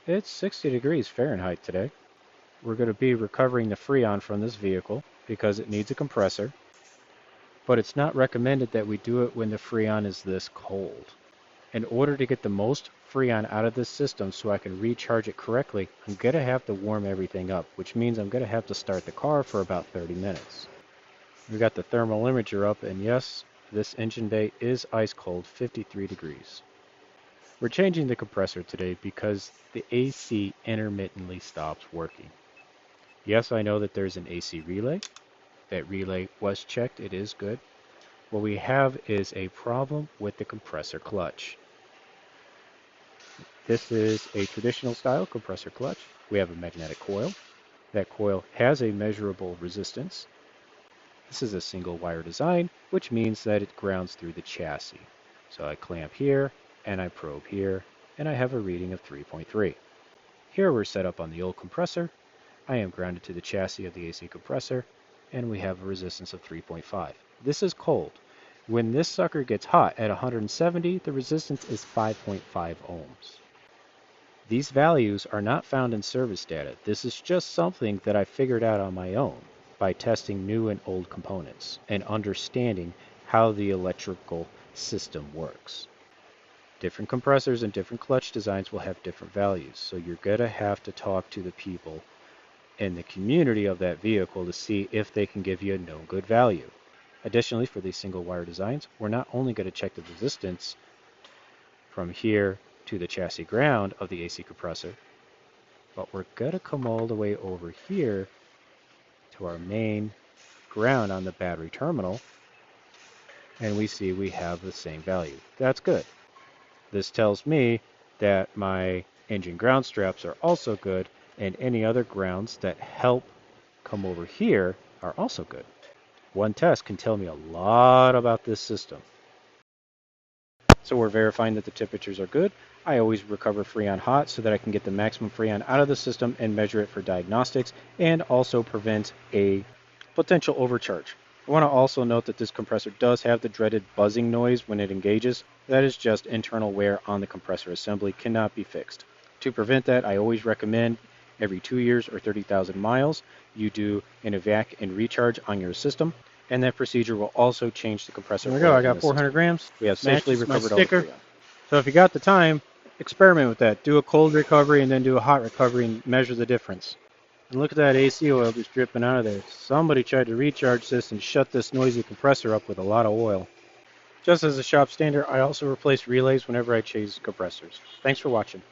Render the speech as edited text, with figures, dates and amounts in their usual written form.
It's 60 degrees Fahrenheit today. We're going to be recovering the Freon from this vehicle because it needs a compressor, but it's not recommended that we do it when the Freon is this cold. In order to get the most Freon out of this system so I can recharge it correctly, I'm going to have to warm everything up, which means I'm going to have to start the car for about 30 minutes. We got the thermal imager up, and yes, this engine bay is ice cold, 53 degrees. We're changing the compressor today because the AC intermittently stops working. Yes, I know that there's an AC relay. That relay was checked, it is good. What we have is a problem with the compressor clutch. This is a traditional style compressor clutch. We have a magnetic coil. That coil has a measurable resistance. This is a single wire design, which means that it grounds through the chassis. So I clamp here, and I probe here, and I have a reading of 3.3. Here we're set up on the old compressor. I am grounded to the chassis of the AC compressor, and we have a resistance of 3.5. This is cold. When this sucker gets hot at 170, the resistance is 5.5 ohms. These values are not found in service data. This is just something that I figured out on my own by testing new and old components and understanding how the electrical system works. Different compressors and different clutch designs will have different values, so you're going to have to talk to the people in the community of that vehicle to see if they can give you a known good value. Additionally, for these single wire designs, we're not only going to check the resistance from here to the chassis ground of the AC compressor, but we're going to come all the way over here to our main ground on the battery terminal, and we see we have the same value. That's good. This tells me that my engine ground straps are also good, and any other grounds that help come over here are also good. One test can tell me a lot about this system. So we're verifying that the temperatures are good. I always recover Freon hot so that I can get the maximum Freon out of the system and measure it for diagnostics and also prevent a potential overcharge. I want to also note that this compressor does have the dreaded buzzing noise when it engages. That is just internal wear on the compressor assembly, cannot be fixed. To prevent that, I always recommend every 2 years or 30,000 miles, you do an evac and recharge on your system. And that procedure will also change the compressor. There we go. I got 400 grams. We have safely recovered all the Freon. So if you got the time, experiment with that. Do a cold recovery and then do a hot recovery and measure the difference. And look at that AC oil just dripping out of there. Somebody tried to recharge this and shut this noisy compressor up with a lot of oil. Just as a shop standard, I also replace relays whenever I change compressors. Thanks for watching.